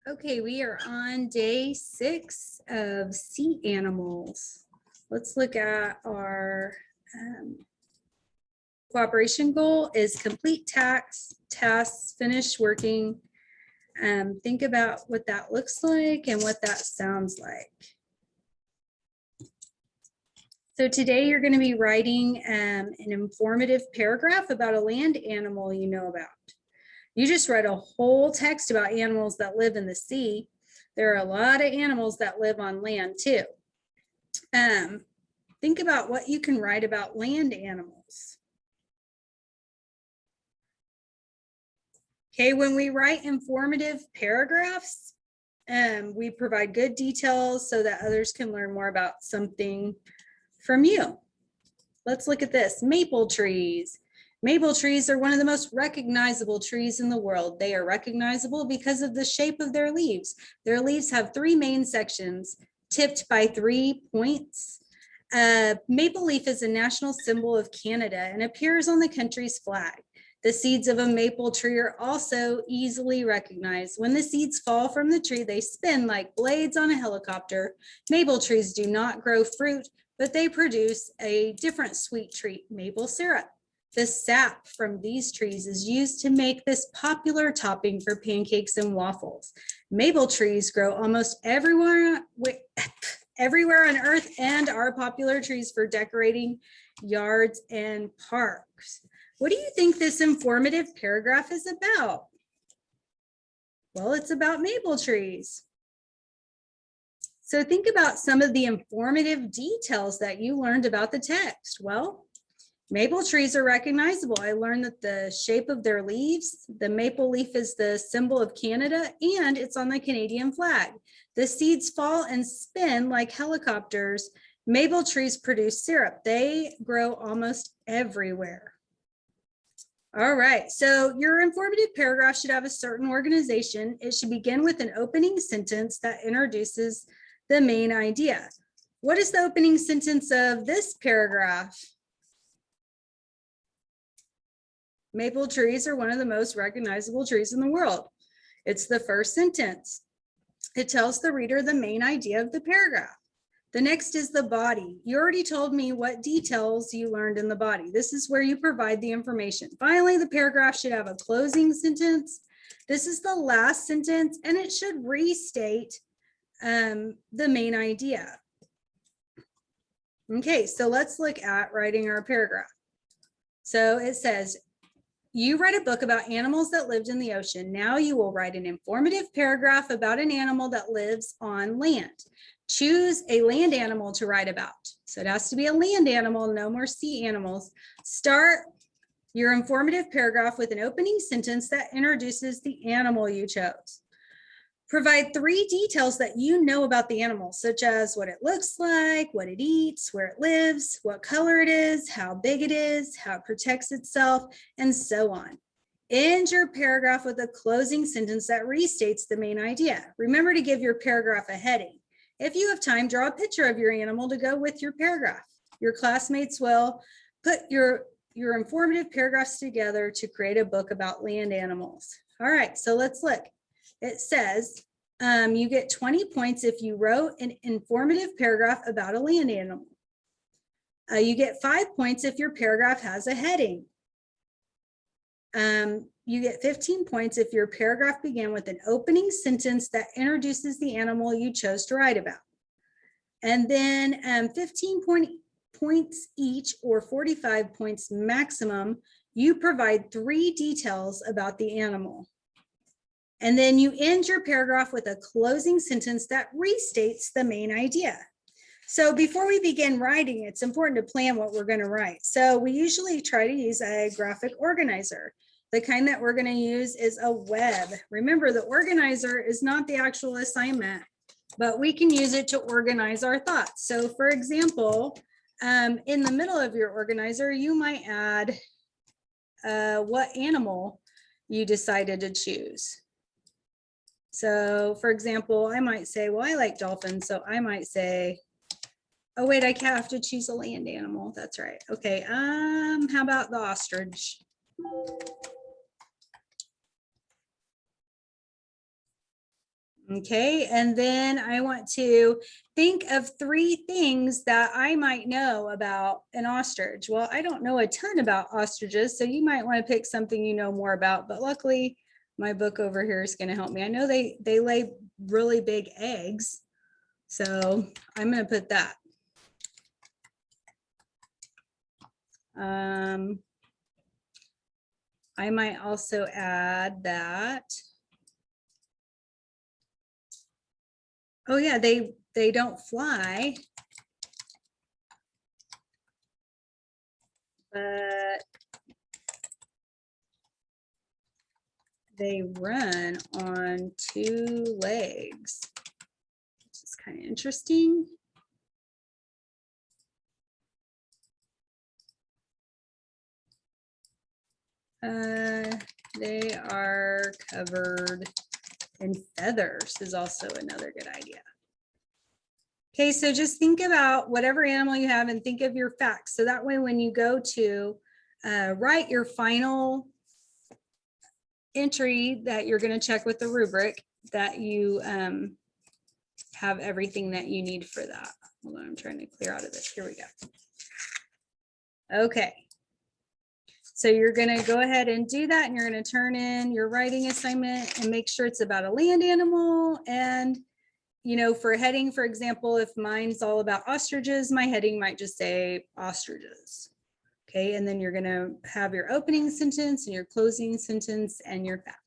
Okay, we are on day 6 of sea animals. Let's look at our cooperation goal is complete tasks, finish working. Think about what that looks like and what that sounds like. So today you're going to be writing an informative paragraph about a land animal you know about. You just read a whole text about animals that live in the sea. There are a lot of animals that live on land too. Think about what you can write about land animals. Okay, when we write informative paragraphs, we provide good details so that others can learn more about something from you. Let's look at this. Maple trees. Maple trees are one of the most recognizable trees in the world. They are recognizable because of the shape of their leaves. Their leaves have 3 main sections, tipped by 3 points. Maple leaf is a national symbol of Canada and appears on the country's flag. The seeds of a maple tree are also easily recognized. When the seeds fall from the tree, they spin like blades on a helicopter. Maple trees do not grow fruit, but they produce a different sweet treat, maple syrup. The sap from these trees is used to make this popular topping for pancakes and waffles. Maple trees grow almost everywhere on Earth and are popular trees for decorating yards and parks. What do you think this informative paragraph is about? Well, it's about maple trees. So think about some of the informative details that you learned about the text. Well, maple trees are recognizable. I learned that the shape of their leaves, the maple leaf is the symbol of Canada, and it's on the Canadian flag. The seeds fall and spin like helicopters. Maple trees produce syrup. They grow almost everywhere. All right, so your informative paragraph should have a certain organization. It should begin with an opening sentence that introduces the main idea. What is the opening sentence of this paragraph? Maple trees are one of the most recognizable trees in the world. It's the first sentence. It tells the reader the main idea of the paragraph. The next is the body. You already told me what details you learned in the body. This is where you provide the information. Finally, the paragraph should have a closing sentence. This is the last sentence, and it should restate the main idea. Okay, so let's look at writing our paragraph. So it says, you read a book about animals that lived in the ocean. Now you will write an informative paragraph about an animal that lives on land. Choose a land animal to write about. So it has to be a land animal, no more sea animals. Start your informative paragraph with an opening sentence that introduces the animal you chose. Provide 3 details that you know about the animal, such as what it looks like, what it eats, where it lives, what color it is, how big it is, how it protects itself, and so on. End your paragraph with a closing sentence that restates the main idea. Remember to give your paragraph a heading. If you have time, draw a picture of your animal to go with your paragraph. Your classmates will put your informative paragraphs together to create a book about land animals. All right, so let's look. It says you get 20 points if you wrote an informative paragraph about a land animal. You get 5 points if your paragraph has a heading. You get 15 points if your paragraph began with an opening sentence that introduces the animal you chose to write about. And then 15 points each, or 45 points maximum, you provide 3 details about the animal. And then you end your paragraph with a closing sentence that restates the main idea. So before we begin writing, it's important to plan what we're going to write. So we usually try to use a graphic organizer. The kind that we're going to use is a web. Remember, the organizer is not the actual assignment, but we can use it to organize our thoughts. So for example, in the middle of your organizer, you might add what animal you decided to choose. So for example, I might say, well, I like dolphins. So I might say, oh wait, I have to choose a land animal. That's right. Okay, how about the ostrich? Okay, and then I want to think of 3 things that I might know about an ostrich. Well, I don't know a ton about ostriches, so you might want to pick something you know more about, but luckily my book over here is going to help me. I know they lay really big eggs, so I'm going to put that. I might also add that. Oh yeah, they don't fly, but they run on 2 legs, which is kind of interesting. They are covered in feathers is also another good idea. Okay, so just think about whatever animal you have and think of your facts. So that way when you go to write your final entry that you're going to check with the rubric, that you have everything that you need for that. Hold on, I'm trying to clear out of this. Here we go. Okay. So you're going to go ahead and do that, and you're going to turn in your writing assignment and make sure it's about a land animal. And, you know, for heading, for example, if mine's all about ostriches, my heading might just say ostriches. Okay, and then you're going to have your opening sentence and your closing sentence and your facts.